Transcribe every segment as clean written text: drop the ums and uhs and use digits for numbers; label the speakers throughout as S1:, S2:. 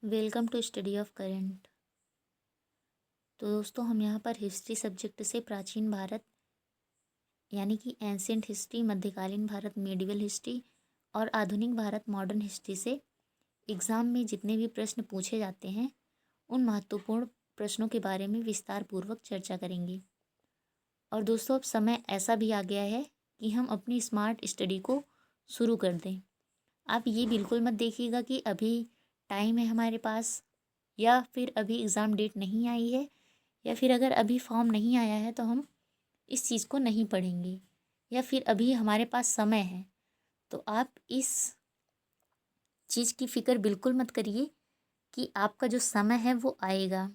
S1: Welcome to study of current. तो दोस्तों हम यहाँ पर हिस्ट्री सब्जेक्ट से प्राचीन भारत यानी कि एंशियंट हिस्ट्री, मध्यकालीन भारत मेडिवल हिस्ट्री और आधुनिक भारत मॉडर्न हिस्ट्री से एग्ज़ाम में जितने भी प्रश्न पूछे जाते हैं उन महत्वपूर्ण प्रश्नों के बारे में विस्तार पूर्वक चर्चा करेंगे। और दोस्तों अब समय ऐसा भी आ गया है कि हम अपनी स्मार्ट स्टडी को शुरू कर दें। आप ये बिल्कुल मत देखिएगा कि अभी टाइम है हमारे पास, या फिर अभी एग्ज़ाम डेट नहीं आई है, या फिर अगर अभी फॉर्म नहीं आया है तो हम इस चीज़ को नहीं पढ़ेंगे, या फिर अभी हमारे पास समय है। तो आप इस चीज़ की फ़िक्र बिल्कुल मत करिए कि आपका जो समय है वो आएगा,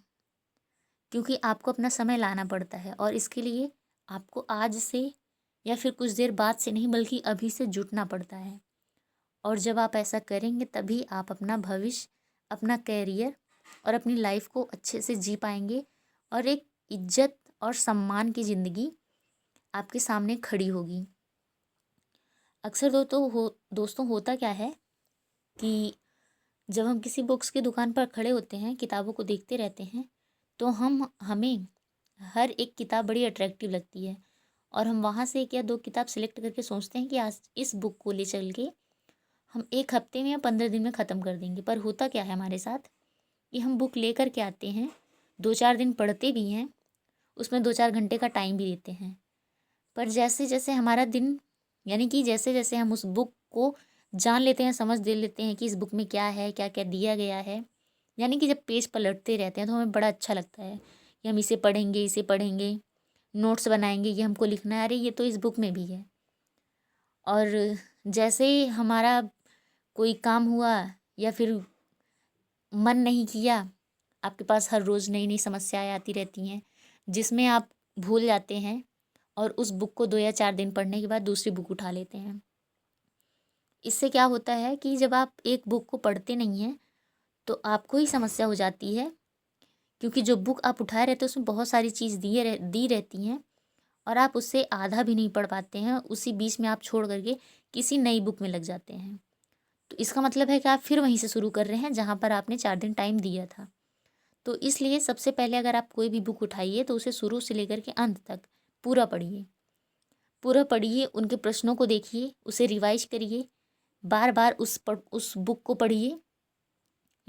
S1: क्योंकि आपको अपना समय लाना पड़ता है और इसके लिए आपको आज से या फिर कुछ देर बाद से नहीं बल्कि अभी से जुटना पड़ता है। और जब आप ऐसा करेंगे तभी आप अपना भविष्य, अपना कैरियर और अपनी लाइफ को अच्छे से जी पाएंगे और एक इज्जत और सम्मान की ज़िंदगी आपके सामने खड़ी होगी। अक्सर दोस्तों होता क्या है कि जब हम किसी बुक्स की दुकान पर खड़े होते हैं, किताबों को देखते रहते हैं, तो हमें हर एक किताब बड़ी अट्रैक्टिव लगती है और हम वहाँ से एक या दो किताब सिलेक्ट करके सोचते हैं कि आज इस बुक को ले चल के हम 1 हफ्ते में या 15 दिन में ख़त्म कर देंगे। पर होता क्या है हमारे साथ कि हम बुक लेकर के आते हैं, 2-4 दिन पढ़ते भी हैं, उसमें 2-4 घंटे का टाइम भी देते हैं, पर जैसे जैसे हमारा दिन यानी कि जैसे जैसे हम उस बुक को जान लेते हैं, समझ दे लेते हैं कि इस बुक में क्या है, क्या क्या दिया गया है, यानी कि जब पेज पलटते रहते हैं तो हमें बड़ा अच्छा लगता है कि हम इसे पढ़ेंगे, नोट्स बनाएंगे, ये हमको लिखना है, अरे ये तो इस बुक में भी है। और जैसे ही हमारा कोई काम हुआ या फिर मन नहीं किया, आपके पास हर रोज़ नई नई समस्याएं आती रहती हैं जिसमें आप भूल जाते हैं और उस बुक को 2 या 4 दिन पढ़ने के बाद दूसरी बुक उठा लेते हैं। इससे क्या होता है कि जब आप एक बुक को पढ़ते नहीं हैं तो आपको ही समस्या हो जाती है, क्योंकि जो बुक आप उठाए रहते हैं उसमें बहुत सारी चीज़ दी रहती हैं और आप उससे आधा भी नहीं पढ़ पाते हैं, उसी बीच में आप छोड़ करके किसी नई बुक में लग जाते हैं। तो इसका मतलब है कि आप फिर वहीं से शुरू कर रहे हैं जहाँ पर आपने 4 दिन टाइम दिया था। तो इसलिए सबसे पहले अगर आप कोई भी बुक उठाइए तो उसे शुरू से लेकर के अंत तक पूरा पढ़िए, उनके प्रश्नों को देखिए, उसे रिवाइज करिए, बार बार उस बुक को पढ़िए।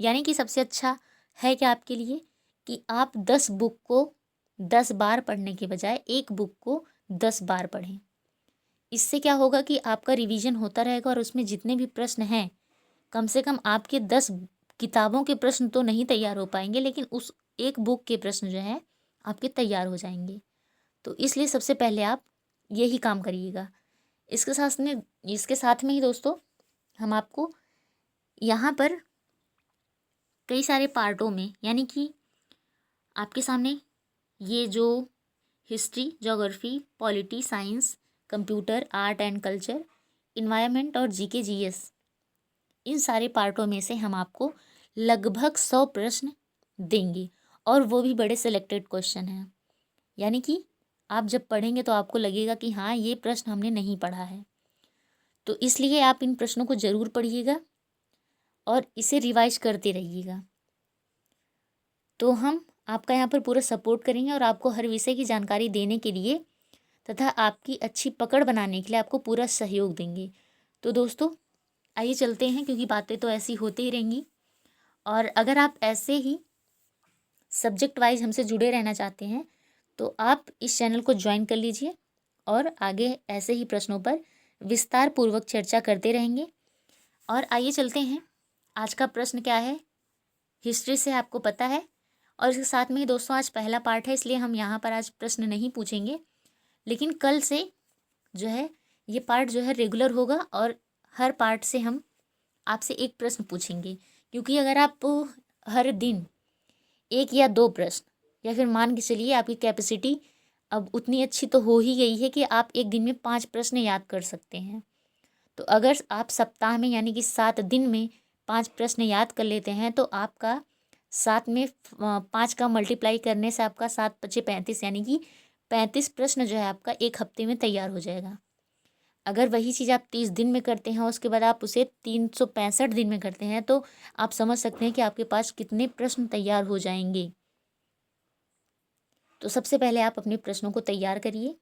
S1: यानी कि सबसे अच्छा है क्या आपके लिए कि आप 10 बुक को 10 बार पढ़ने के बजाय एक बुक को 10 बार पढ़ें। इससे क्या होगा कि आपका रिवीजन होता रहेगा और उसमें जितने भी प्रश्न हैं, कम से कम आपके 10 किताबों के प्रश्न तो नहीं तैयार हो पाएंगे, लेकिन उस एक बुक के प्रश्न जो हैं आपके तैयार हो जाएंगे। तो इसलिए सबसे पहले आप यही काम करिएगा। इसके साथ में ही दोस्तों हम आपको यहाँ पर कई सारे पार्टों में, यानी कि आपके सामने ये जो history, geography, polity, science, computer, art and culture, environment और जीके जीएस, इन सारे पार्टों में से हम आपको लगभग 100 प्रश्न देंगे और वो भी बड़े सिलेक्टेड क्वेश्चन हैं। यानी कि आप जब पढ़ेंगे तो आपको लगेगा कि हाँ ये प्रश्न हमने नहीं पढ़ा है। तो इसलिए आप इन प्रश्नों को ज़रूर पढ़िएगा और इसे रिवाइज करते रहिएगा। तो हम आपका यहाँ पर पूरा सपोर्ट करेंगे और आपको हर विषय की जानकारी देने के लिए तथा आपकी अच्छी पकड़ बनाने के लिए आपको पूरा सहयोग देंगे। तो दोस्तों आइए चलते हैं, क्योंकि बातें तो ऐसी होती ही रहेंगी। और अगर आप ऐसे ही सब्जेक्ट वाइज हमसे जुड़े रहना चाहते हैं तो आप इस चैनल को ज्वाइन कर लीजिए और आगे ऐसे ही प्रश्नों पर विस्तार पूर्वक चर्चा करते रहेंगे। और आइए चलते हैं, आज का प्रश्न क्या है, हिस्ट्री से आपको पता है। और इसके साथ में ही दोस्तों आज पहला पार्ट है, इसलिए हम यहाँ पर आज प्रश्न नहीं पूछेंगे, लेकिन कल से जो है ये पार्ट जो है रेगुलर होगा और हर पार्ट से हम आपसे एक प्रश्न पूछेंगे। क्योंकि अगर आप हर दिन 1 या 2 प्रश्न, या फिर मान के चलिए आपकी कैपेसिटी अब उतनी अच्छी तो हो ही गई है कि आप एक दिन में 5 प्रश्न याद कर सकते हैं। तो अगर आप सप्ताह में यानी कि 7 दिन में 5 प्रश्न याद कर लेते हैं तो आपका 7 में 5 का मल्टीप्लाई करने से आपका 7 × 5 = 35, यानी कि 35 प्रश्न जो है आपका 1 हफ्ते में तैयार हो जाएगा। अगर वही चीज़ आप 30 दिन में करते हैं और उसके बाद आप उसे 365 दिन में करते हैं तो आप समझ सकते हैं कि आपके पास कितने प्रश्न तैयार हो जाएंगे। तो सबसे पहले आप अपने प्रश्नों को तैयार करिए,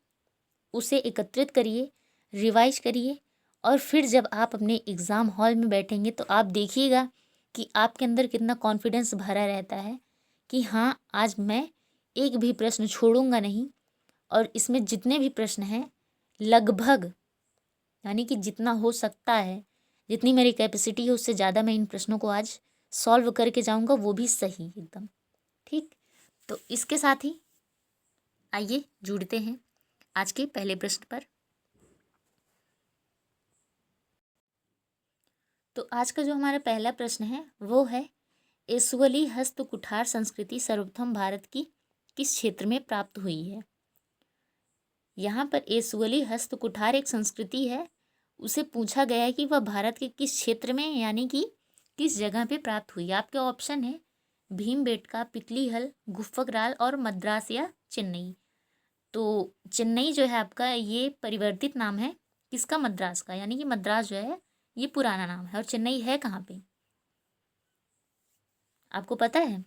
S1: उसे एकत्रित करिए, रिवाइज करिए, और फिर जब आप अपने एग्ज़ाम हॉल में बैठेंगे तो आप देखिएगा कि आपके अंदर कितना कॉन्फिडेंस भरा रहता है कि हाँ, आज मैं एक भी प्रश्न छोड़ूंगा नहीं, और इसमें जितने भी प्रश्न हैं लगभग, यानी कि जितना हो सकता है, जितनी मेरी कैपेसिटी है उससे ज़्यादा मैं इन प्रश्नों को आज सॉल्व करके जाऊंगा, वो भी सही एकदम। ठीक, तो इसके साथ ही आइए जुड़ते हैं आज के पहले प्रश्न पर। तो आज का जो हमारा पहला प्रश्न है वो है, एसुअली हस्त कुठार संस्कृति सर्वप्रथम भारत की किस क्षेत्र में प्राप्त हुई है। यहाँ पर एसुअली हस्त कुठार एक संस्कृति है, उसे पूछा गया है कि वह भारत के किस क्षेत्र में, यानी कि किस जगह पे प्राप्त हुई। आपके ऑप्शन है भीमबेटका, पिपलीहल, गुफ्फकराल और मद्रास या चेन्नई। तो चेन्नई जो है आपका, ये परिवर्तित नाम है किसका, मद्रास का, यानी कि मद्रास जो है ये पुराना नाम है। और चेन्नई है कहाँ पे, आपको पता है?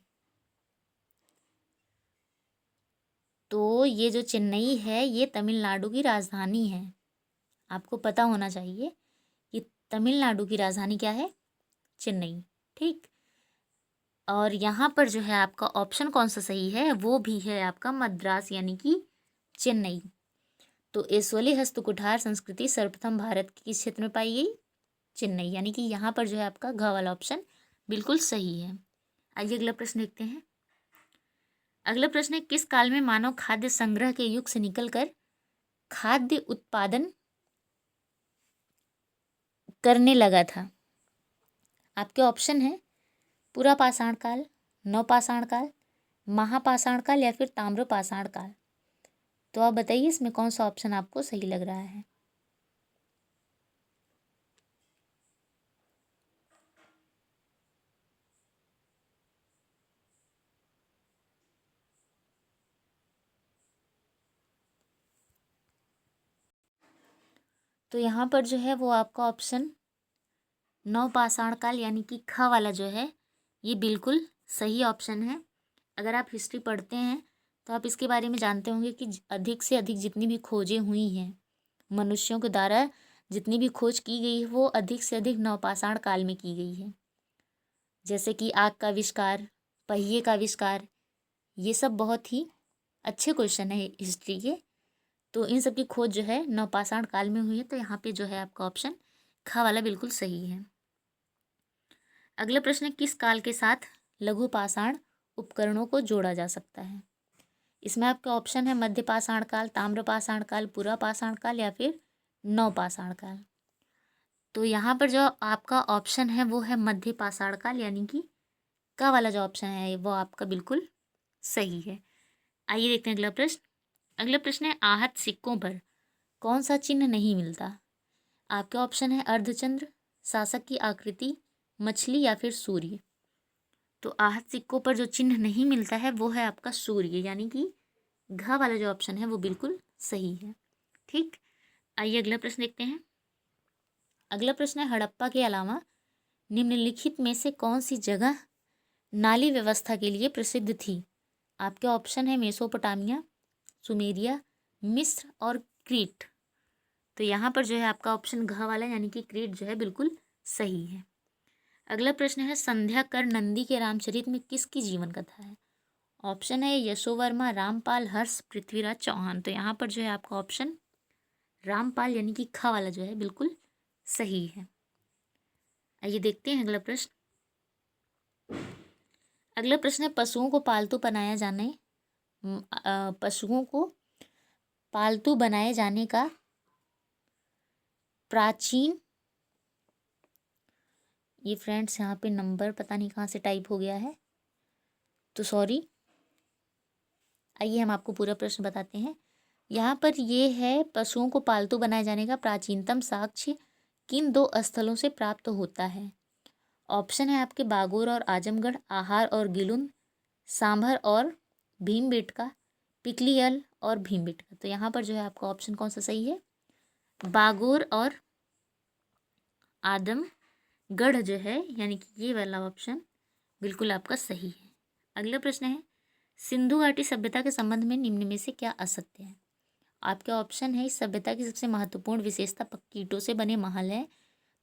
S1: तो ये जो चेन्नई है ये तमिलनाडु की राजधानी है। आपको पता होना चाहिए कि तमिलनाडु की राजधानी क्या है, चेन्नई। ठीक, और यहाँ पर जो है आपका ऑप्शन कौन सा सही है, वो भी है आपका मद्रास, यानी कि चेन्नई। तो एसोले हस्तकुठार संस्कृति सर्वप्रथम भारत के किस क्षेत्र में पाई गई, चेन्नई, यानी कि यहाँ पर जो है आपका घ वाला ऑप्शन बिल्कुल सही है। आइए अगला प्रश्न देखते हैं। अगला प्रश्न है, किस काल में मानव खाद्य संग्रह के युग से निकलकर खाद्य उत्पादन करने लगा था। आपके ऑप्शन है पूरा पाषाण काल, नवपाषाण काल, महापाषाण काल या फिर ताम्रपाषाण काल। तो आप बताइए इसमें कौन सा ऑप्शन आपको सही लग रहा है। तो यहाँ पर जो है वो आपका ऑप्शन नवपाषाण काल यानी कि ख वाला जो है ये बिल्कुल सही ऑप्शन है। अगर आप हिस्ट्री पढ़ते हैं तो आप इसके बारे में जानते होंगे कि अधिक से अधिक जितनी भी खोजें हुई हैं, मनुष्यों के द्वारा जितनी भी खोज की गई है वो अधिक से अधिक नवपाषाण काल में की गई है। जैसे कि आग का आविष्कार, पहिए का आविष्कार, ये सब बहुत ही अच्छे क्वेश्चन है हिस्ट्री के। तो इन सब की खोज जो है नवपाषाण काल में हुई है। तो यहाँ पे जो है आपका ऑप्शन ख वाला बिल्कुल सही है। अगला प्रश्न है, किस काल के साथ लघु पाषाण उपकरणों को जोड़ा जा सकता है। इसमें आपके ऑप्शन है मध्य पाषाण काल, ताम्र पाषाण काल, पूरा पाषाण काल या फिर नवपाषाण काल। तो यहाँ पर जो आपका ऑप्शन है वो है मध्य पाषाण काल, यानी कि का वाला जो ऑप्शन है वो आपका बिल्कुल सही है। आइए देखते हैं अगला प्रश्न। अगला प्रश्न है, आहत सिक्कों पर कौन सा चिन्ह नहीं मिलता। आपके ऑप्शन है अर्धचंद्र, शासक की आकृति, मछली या फिर सूर्य। तो आहत सिक्कों पर जो चिन्ह नहीं मिलता है वो है आपका सूर्य, यानी कि घ वाला जो ऑप्शन है वो बिल्कुल सही है। ठीक, आइए अगला प्रश्न देखते हैं। अगला प्रश्न है, हड़प्पा के अलावा निम्नलिखित में से कौन सी जगह नाली व्यवस्था के लिए प्रसिद्ध थी। आपके ऑप्शन है मेसोपोटामिया, सुमेरिया, मिस्र और क्रीट। तो यहाँ पर जो है आपका ऑप्शन घ वाला यानी कि क्रीट जो है बिल्कुल सही है। अगला प्रश्न है, संध्या कर नंदी के रामचरित में किसकी जीवन कथा है। ऑप्शन है यशोवर्मा, रामपाल, हर्ष, पृथ्वीराज चौहान। तो यहाँ पर जो है आपका ऑप्शन रामपाल यानी कि ख वाला जो है बिल्कुल सही है। आइए देखते हैं अगला प्रश्न। अगला प्रश्न है, पशुओं को पालतू बनाया जाने पशुओं को पालतू बनाए जाने का प्राचीन, ये फ्रेंड्स यहाँ पे नंबर पता नहीं कहाँ से टाइप हो गया है तो सॉरी। आइए हम आपको पूरा प्रश्न बताते हैं। यहाँ पर ये है, पशुओं को पालतू बनाए जाने का प्राचीनतम साक्ष्य किन दो स्थलों से प्राप्त होता है। ऑप्शन है आपके बागोर और आजमगढ़, आहार और गिलुन, सांभर और भीमबेटका, पिकलियल और भीमबेटका। तो यहाँ पर जो है आपका ऑप्शन कौन सा सही है, बागोर और आदमगढ़ जो है, यानी कि ये वाला ऑप्शन बिल्कुल आपका सही है। अगला प्रश्न है, सिंधु घाटी सभ्यता के संबंध में निम्न में से क्या असत्य है? आपके ऑप्शन है, इस सभ्यता की सबसे महत्वपूर्ण विशेषता पक्की ईंटों से बने महल है।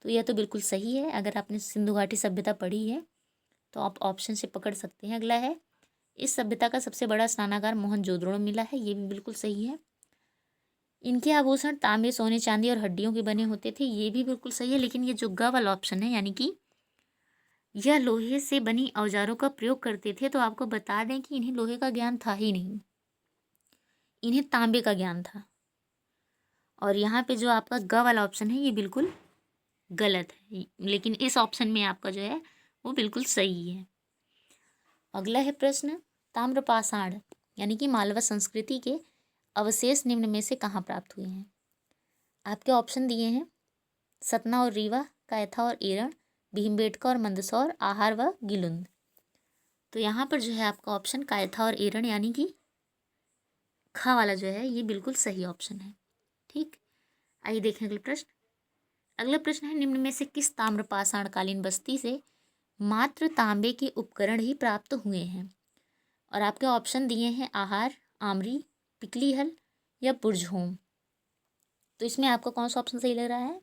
S1: तो यह तो बिल्कुल सही है। अगर आपने सिंधु घाटी सभ्यता पढ़ी है तो आप ऑप्शन से पकड़ सकते हैं। अगला है, इस सभ्यता का सबसे बड़ा स्नानागार मोहनजोदड़ो में मिला है। ये भी बिल्कुल सही है। इनके आभूषण तांबे, सोने, चांदी और हड्डियों के बने होते थे। ये भी बिल्कुल सही है। लेकिन ये जो ग वाला ऑप्शन है, यानी कि यह लोहे से बनी औजारों का प्रयोग करते थे, तो आपको बता दें कि इन्हें लोहे का ज्ञान था ही नहीं, इन्हें तांबे का ज्ञान था। और यहाँ पे जो आपका ग वाला ऑप्शन है ये बिल्कुल गलत है, लेकिन इस ऑप्शन में आपका जो है वो बिल्कुल सही है। अगला है प्रश्न, ताम्रपाषाण यानी कि मालवा संस्कृति के अवशेष निम्न में से कहाँ प्राप्त हुए हैं? आपके ऑप्शन दिए हैं, सतना और रीवा, कायथा और एरण, भीमबेटका और मंदसौर, आहार व गिलुंद। तो यहाँ पर जो है आपका ऑप्शन कायथा और एरण यानी कि खा वाला जो है ये बिल्कुल सही ऑप्शन है। ठीक, आइए देखें अगला प्रश्न। अगला प्रश्न है, निम्न में से किस ताम्रपाषाण कालीन बस्ती से मात्र तांबे के उपकरण ही प्राप्त हुए हैं? और आपके ऑप्शन दिए हैं आहार, आमरी, पिकलीहल या बुरझोम। तो इसमें आपका कौन सा ऑप्शन सही लग रहा है?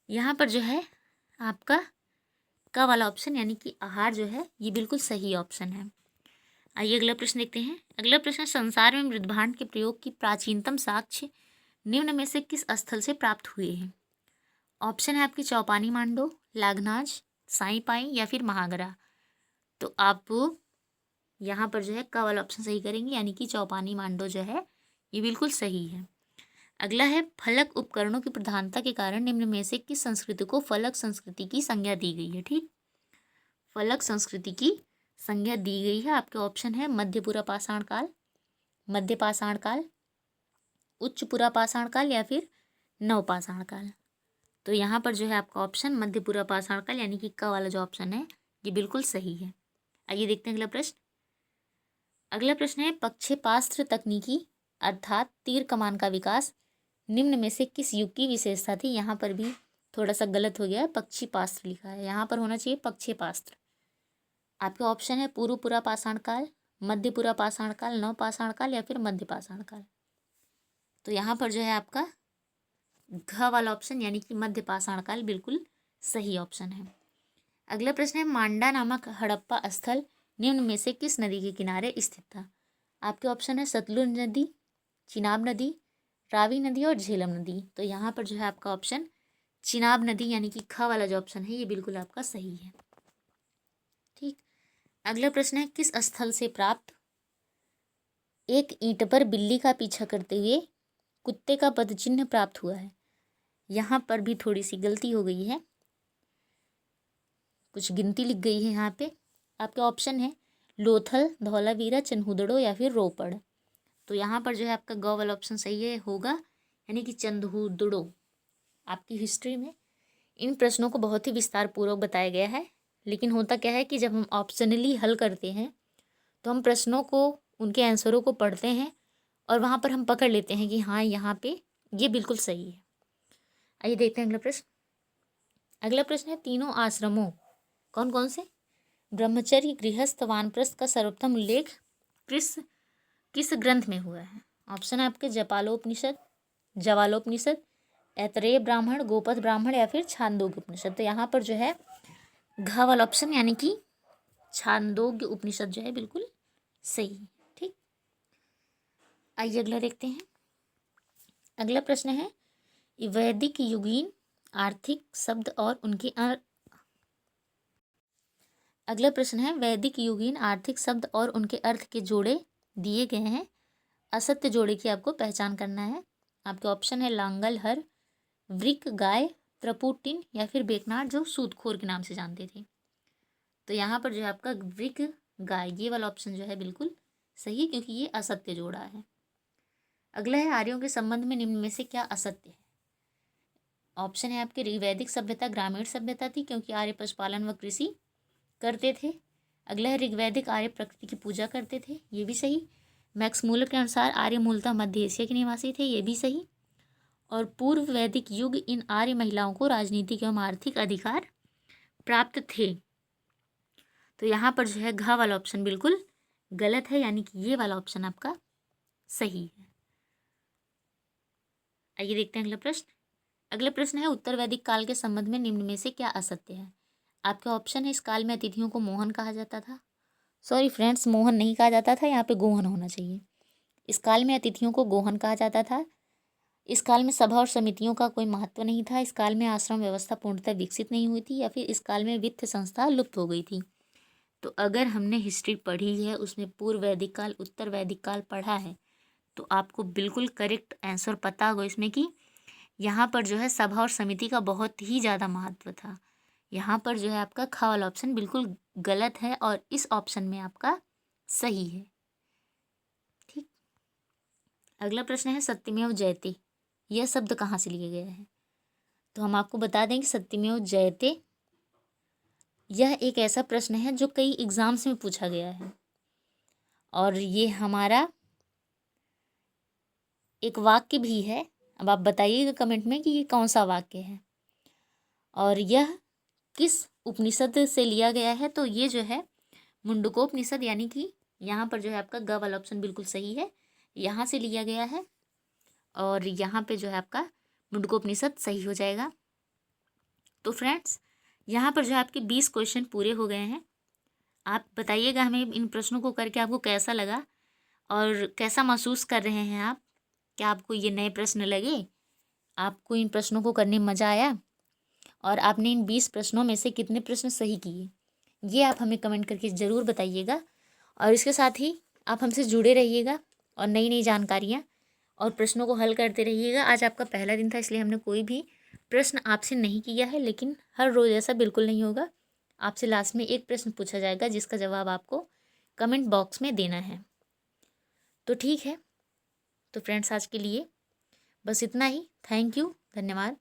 S1: यहाँ पर जो है आपका का वाला ऑप्शन यानी कि आहार जो है ये बिल्कुल सही ऑप्शन है। आइए अगला प्रश्न देखते हैं। अगला प्रश्न, संसार में मृदभांड के प्रयोग की प्राचीनतम साक्ष्य निम्न में से किस स्थल से प्राप्त हुए हैं? ऑप्शन है आपकी चौपानी मांडो, लाघनाज, साई पाई या फिर महागरा। तो आप यहाँ पर जो है का वाला ऑप्शन सही करेंगे, यानी कि चौपानी मांडो जो है ये बिल्कुल सही है। अगला है, फलक उपकरणों की प्रधानता के कारण निम्न में से किस संस्कृति को फलक संस्कृति की संज्ञा दी गई है? ठीक, फलक संस्कृति की संज्ञा दी गई है। आपके ऑप्शन है मध्यपुरा पाषाण काल, मध्य पाषाण काल, उच्च पुरा पाषाण काल या फिर नवपाषाण काल। तो यहाँ पर जो है आपका ऑप्शन मध्यपुरा पाषाण काल यानी कि का वाला जो ऑप्शन है ये बिल्कुल सही है। आइए देखते हैं अगला प्रश्न। अगला प्रश्न है, प्रक्षेपास्त्र तकनीकी अर्थात तीर कमान का विकास निम्न में से किस युग की विशेषता थी? यहाँ पर भी थोड़ा सा गलत हो गया है, पक्षीपास्त्र लिखा है, यहाँ पर होना चाहिए प्रक्षेपास्त्र। आपके ऑप्शन है पूर्वपुरा पाषाण काल, मध्यपुरा पाषाण काल, नवपाषाण काल या फिर मध्य पाषाण काल। तो यहाँ पर जो है आपका घ वाला ऑप्शन यानी कि मध्य पाषाण काल बिल्कुल सही ऑप्शन है। अगला प्रश्न है, मांडा नामक हड़प्पा स्थल निम्न में से किस नदी के किनारे स्थित था? आपके ऑप्शन है सतलुज नदी, चिनाब नदी, रावी नदी और झेलम नदी। तो यहाँ पर जो है आपका ऑप्शन चिनाब नदी यानी कि ख वाला जो ऑप्शन है ये बिल्कुल आपका सही है। ठीक, अगला प्रश्न है, किस स्थल से प्राप्त एक ईंट पर बिल्ली का पीछा करते हुए कुत्ते का पद चिन्ह प्राप्त हुआ है? यहाँ पर भी थोड़ी सी गलती हो गई है, कुछ गिनती लिख गई है यहाँ पे। आपके ऑप्शन है लोथल, धौलावीरा, चन्हुदड़ो या फिर रोपड़। तो यहाँ पर जो है आपका ग वाला ऑप्शन सही है होगा, यानी कि चंदहुदड़ो। आपकी हिस्ट्री में इन प्रश्नों को बहुत ही विस्तार पूर्वक बताया गया है, लेकिन होता क्या है कि जब हम ऑप्शनली हल करते हैं तो हम प्रश्नों को, उनके आंसरों को पढ़ते हैं और वहाँ पर हम पकड़ लेते हैं कि हाँ यहाँ पे ये बिल्कुल सही है। आइए देखते हैं अगला प्रश्न। अगला प्रश्न है, तीनों आश्रमों कौन कौन से ब्रह्मचर्य, गृहस्थ, वानप्रस्थ का सर्वोत्तम उल्लेख किस ग्रंथ में हुआ है? ऑप्शन है आपके जपालोपनिषद, जवालोपनिषद, ऐतरेय ब्राह्मण, गोपद ब्राह्मण या फिर छांदोग्य उपनिषद। तो यहाँ पर जो है घ वाला ऑप्शन यानी कि छांदोग्य उपनिषद जो है बिल्कुल सही है। ठीक, आइए अगला देखते हैं। अगला प्रश्न है, वैदिक युगीन आर्थिक शब्द और उनके अगला प्रश्न है, वैदिक युगीन आर्थिक शब्द और उनके अर्थ के जोड़े दिए गए हैं। असत्य जोड़े की आपको पहचान करना है। आपके ऑप्शन है लांगल हर, वृक गाय, त्रपुटिन या फिर बेकनाट जो सूदखोर के नाम से जानते थे। तो यहाँ पर जो है आपका वृक गाय ये वाला ऑप्शन जो है बिल्कुल सही, क्योंकि ये असत्य जोड़ा है। अगला है, आर्यों के संबंध में निम्न में से क्या असत्य है? ऑप्शन है आपके वैदिक सभ्यता ग्रामीण सभ्यता थी, क्योंकि आर्य पशुपालन व कृषि करते थे। अगला है, ऋग्वैदिक आर्य प्रकृति की पूजा करते थे, ये भी सही। मैक्स मूलर के अनुसार आर्य मूलतः मध्य एशिया के निवासी थे, ये भी सही। और पूर्व वैदिक युग इन आर्य महिलाओं को राजनीतिक एवं आर्थिक अधिकार प्राप्त थे। तो यहाँ पर जो है घ वाला ऑप्शन बिल्कुल गलत है, यानी कि ये वाला ऑप्शन आपका सही है। आइए देखते हैं अगला प्रश्न। अगला प्रश्न है उत्तर वैदिक काल के संबंध में निम्न में से क्या असत्य है। आपके ऑप्शन है इस काल में अतिथियों को मोहन कहा जाता था। सॉरी फ्रेंड्स, मोहन नहीं कहा जाता था, यहाँ पे गोहन होना चाहिए। इस काल में अतिथियों को गोहन कहा जाता था। इस काल में सभा और समितियों का कोई महत्व नहीं था। इस काल में आश्रम व्यवस्था पूर्णतः विकसित नहीं हुई थी, या फिर इस काल में वित्त संस्था लुप्त हो गई थी। तो अगर हमने हिस्ट्री पढ़ी है, उसमें पूर्व वैदिक काल, उत्तर वैदिक काल पढ़ा है, तो आपको बिल्कुल करेक्ट आंसर पता होगा इसमें कि यहाँ पर जो है सभा और समिति का बहुत ही ज़्यादा महत्व था। यहाँ पर जो है आपका ख वाला ऑप्शन बिल्कुल गलत है और इस ऑप्शन में आपका सही है। ठीक, अगला प्रश्न है सत्यमेव जयते, यह शब्द कहाँ से लिया गया है। तो हम आपको बता दें कि सत्यमेव जयते यह एक ऐसा प्रश्न है जो कई एग्जाम्स में पूछा गया है, और ये हमारा एक वाक्य भी है। अब आप बताइएगा कमेंट में कि ये कौन सा वाक्य है और यह किस उपनिषद से लिया गया है। तो ये जो है मुंडकोपनिषद, यानी कि यहाँ पर जो है आपका ग वाला ऑप्शन बिल्कुल सही है, यहाँ से लिया गया है, और यहाँ पे जो है आपका मुंडकोपनिषद सही हो जाएगा। तो फ्रेंड्स, यहाँ पर जो है आपके 20 क्वेश्चन पूरे हो गए हैं। आप बताइएगा हमें इन प्रश्नों को करके आपको कैसा लगा और कैसा महसूस कर रहे हैं आप। क्या आपको ये नए प्रश्न लगे, आपको इन प्रश्नों को करने में मज़ा आया, और आपने इन 20 प्रश्नों में से कितने प्रश्न सही किए, ये आप हमें कमेंट करके ज़रूर बताइएगा। और इसके साथ ही आप हमसे जुड़े रहिएगा और नई नई जानकारियाँ और प्रश्नों को हल करते रहिएगा। आज आपका पहला दिन था, इसलिए हमने कोई भी प्रश्न आपसे नहीं किया है, लेकिन हर रोज़ ऐसा बिल्कुल नहीं होगा। आपसे लास्ट में एक प्रश्न पूछा जाएगा जिसका जवाब आपको कमेंट बॉक्स में देना है। तो ठीक है, तो फ्रेंड्स आज के लिए बस इतना ही। थैंक यू, धन्यवाद।